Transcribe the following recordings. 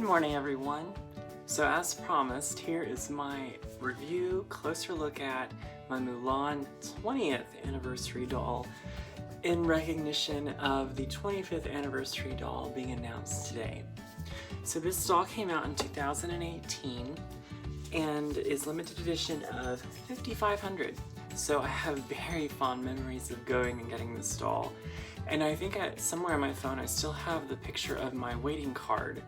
morning, everyone. So as promised, here is my review, closer look at my Mulan 20th anniversary doll in recognition of the 25th anniversary doll being announced today. So this doll came out in 2018 and is limited edition of 5,500. So I have very fond memories of going and getting this doll. And I think somewhere on my phone I still have the picture of my waiting card.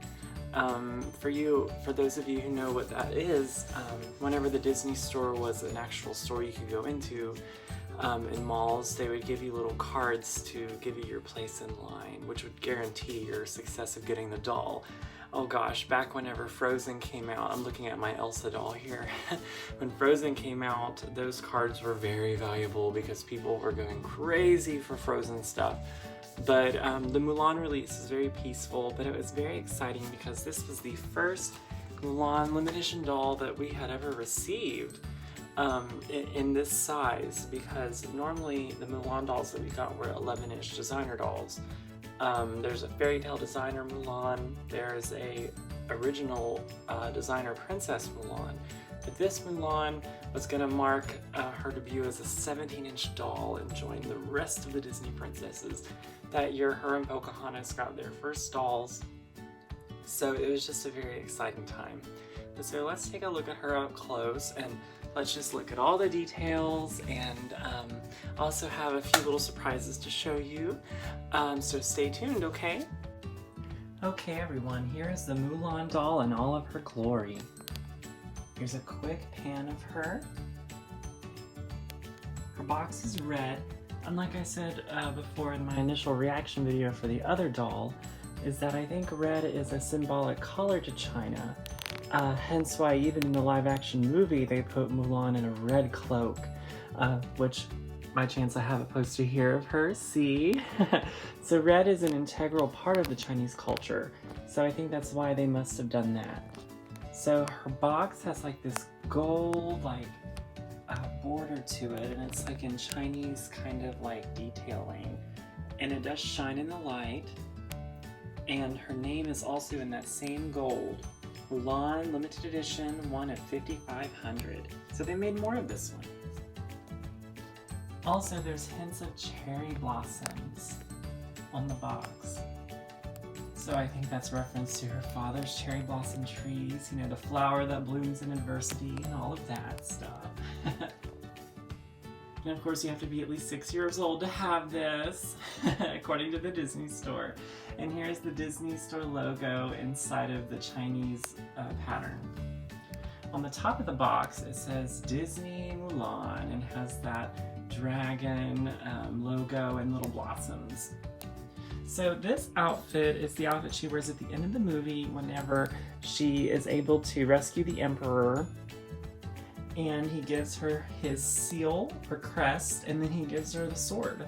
For those of you who know what that is, whenever the Disney store was an actual store you could go into in malls, they would give you little cards to give you your place in line, which would guarantee your success of getting the doll. Oh gosh, back whenever Frozen came out, I'm looking at my Elsa doll here. When Frozen came out, those cards were very valuable because people were going crazy for Frozen stuff. But the Mulan release is very peaceful, but it was very exciting because this was the first Mulan limited edition doll that we had ever received in this size, because normally the Mulan dolls that we got were 11-inch designer dolls. There's a fairy tale designer Mulan, there's a original designer Princess Mulan, but this Mulan was going to mark her debut as a 17-inch doll and join the rest of the Disney princesses. That year, her and Pocahontas got their first dolls, so it was just a very exciting time. So let's take a look at her up close and let's just look at all the details, and also have a few little surprises to show you. So stay tuned, okay? Okay everyone, here's the Mulan doll in all of her glory. Here's a quick pan of her. Her box is red, and like I said before in my initial reaction video for the other doll, is that I think red is a symbolic color to China. Hence why even in the live-action movie they put Mulan in a red cloak, which by chance I have a poster here of her, see? So red is an integral part of the Chinese culture, so I think that's why they must have done that. So her box has like this gold border to it, and it's like in Chinese kind of like detailing, and it does shine in the light, and her name is also in that same gold. Mulan limited edition, one of 5,500. So they made more of this one. Also, there's hints of cherry blossoms on the box. So I think that's reference to her father's cherry blossom trees, you know, the flower that blooms in adversity and all of that stuff. And of course you have to be at least 6 years old to have this, according to the Disney store. And here's the Disney store logo inside of the Chinese pattern. On the top of the box it says Disney Mulan and has that dragon logo and little blossoms. So this outfit is the outfit she wears at the end of the movie whenever she is able to rescue the Emperor, and he gives her his seal, her crest, and then he gives her the sword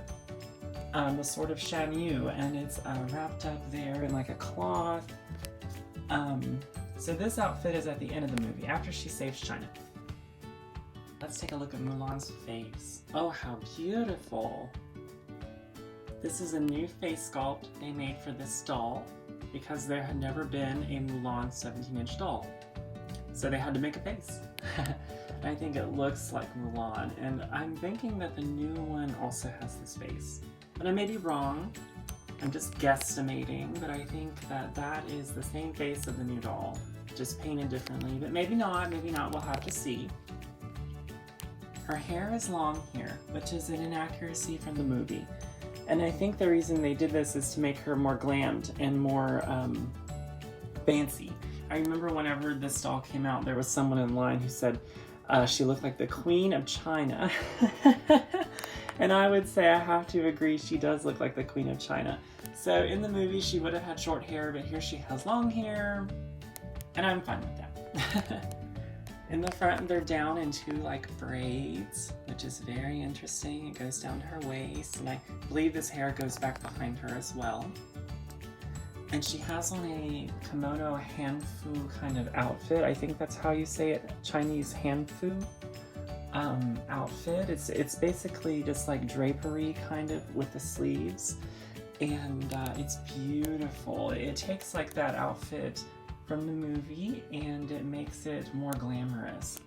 of Shan Yu, and it's wrapped up there in like a cloth. So this outfit is at the end of the movie, after she saves China. Let's take a look at Mulan's face. Oh, how beautiful! This is a new face sculpt they made for this doll because there had never been a Mulan 17-inch doll. So they had to make a face. I think it looks like Mulan, and I'm thinking that the new one also has this face. But I may be wrong, I'm just guesstimating, but I think that that is the same face of the new doll, just painted differently, but maybe not, we'll have to see. Her hair is long here, which is an inaccuracy from the movie. And I think the reason they did this is to make her more glammed and more fancy. I remember whenever this doll came out, there was someone in line who said she looked like the Queen of China. And I would say I have to agree, she does look like the Queen of China. So in the movie she would have had short hair, but here she has long hair, and I'm fine with that. In the front, they're down into like braids, which is very interesting. It goes down to her waist, and I believe this hair goes back behind her as well. And she has on a kimono hanfu kind of outfit. I think that's how you say it, Chinese hanfu outfit. It's basically just like drapery kind of with the sleeves, and it's beautiful. It takes like that outfit from the movie, and it makes it more glamorous.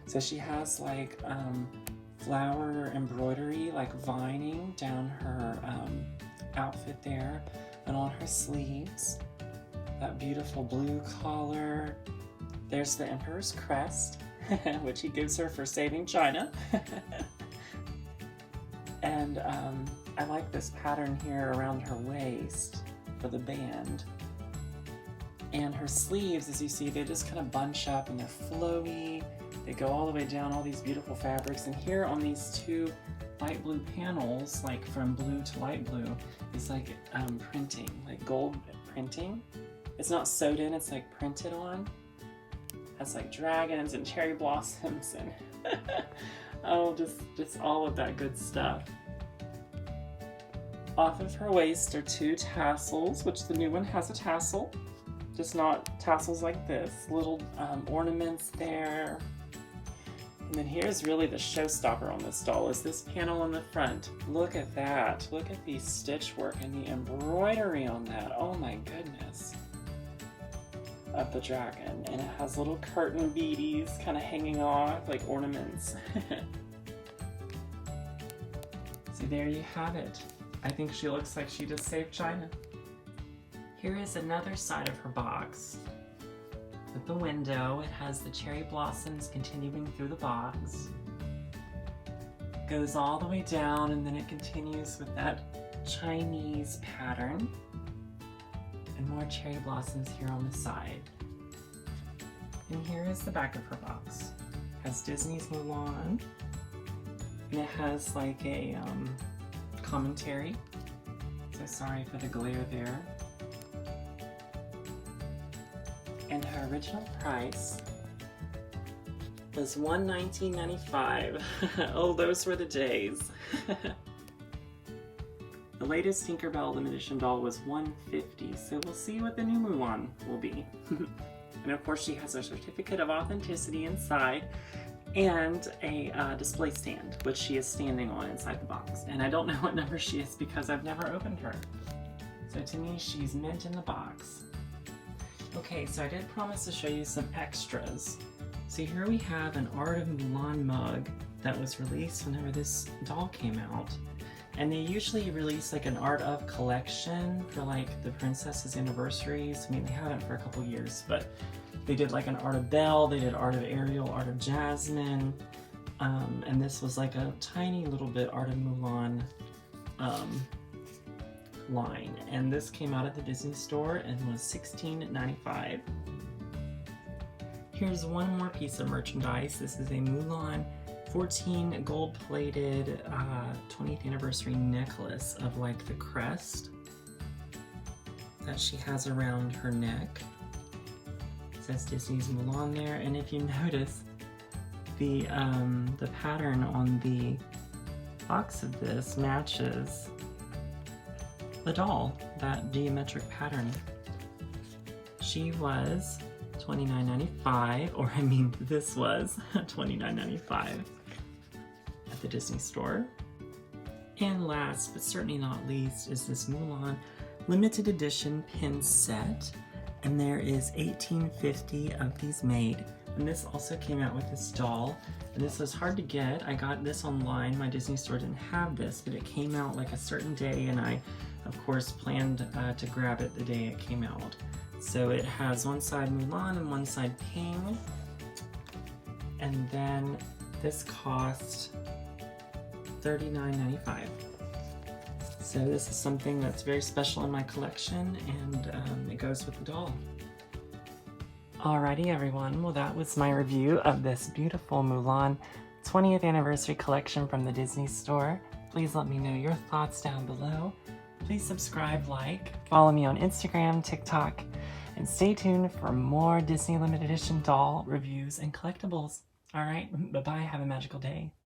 So she has like flower embroidery, like vining down her outfit there and on her sleeves. That beautiful blue collar. There's the Emperor's crest, which he gives her for saving China. And I like this pattern here around her waist for the band. And her sleeves, as you see, they just kind of bunch up and they're flowy. They go all the way down, all these beautiful fabrics. And here on these two light blue panels, like from blue to light blue, is like printing, like gold printing. It's not sewed in, it's like printed on. Has like dragons and cherry blossoms and oh, just all of that good stuff. Off of her waist are two tassels, which the new one has a tassel, just not tassels like this. Little ornaments there. And then here's really the showstopper on this doll, is this panel on the front. Look at that. Look at the stitch work and the embroidery on that. Oh my goodness. Of the dragon. And it has little curtain beads kind of hanging off, like ornaments. See, there you have it. I think she looks like she just saved China. Here is another side of her box. With the window, it has the cherry blossoms continuing through the box. Goes all the way down, and then it continues with that Chinese pattern. And more cherry blossoms here on the side. And here is the back of her box. It has Disney's Mulan. And it has like a commentary. So sorry for the glare there. And her original price was $119.95. Oh, those were the days. The latest Tinkerbell limited edition doll was $150, so we'll see what the new Mulan will be. And of course she has a certificate of authenticity inside and a display stand, which she is standing on inside the box. And I don't know what number she is because I've never opened her. So to me, she's mint in the box. Okay, so I did promise to show you some extras. So here we have an Art of Mulan mug that was released whenever this doll came out. And they usually release like an Art of collection for like the princesses' anniversaries. I mean, they haven't for a couple years, but they did like an Art of Belle, they did Art of Ariel, Art of Jasmine, and this was like a tiny little bit Art of Mulan line. And this came out at the Disney store and was $16.95. Here's one more piece of merchandise. This is a Mulan 14 gold-plated 20th anniversary necklace of like the crest that she has around her neck. It says Disney's Mulan there, and if you notice, the pattern on the box of this matches the doll, that geometric pattern. She was $29.95, or I mean this was $29.95 at the Disney store. And last but certainly not least is this Mulan limited edition pin set, and there is 1850 of these made. And this also came out with this doll, and this was hard to get. I got this online. My Disney store didn't have this, but it came out like a certain day, and I of course planned to grab it the day it came out. So it has one side Mulan and one side Ping, and then this cost $39.95. So this is something that's very special in my collection, and it goes with the doll. Alrighty everyone, well that was my review of this beautiful Mulan 20th anniversary collection from the Disney store. Please let me know your thoughts down below. Please subscribe, like, follow me on Instagram, TikTok, and stay tuned for more Disney limited edition doll reviews and collectibles. Alright, bye-bye, have a magical day.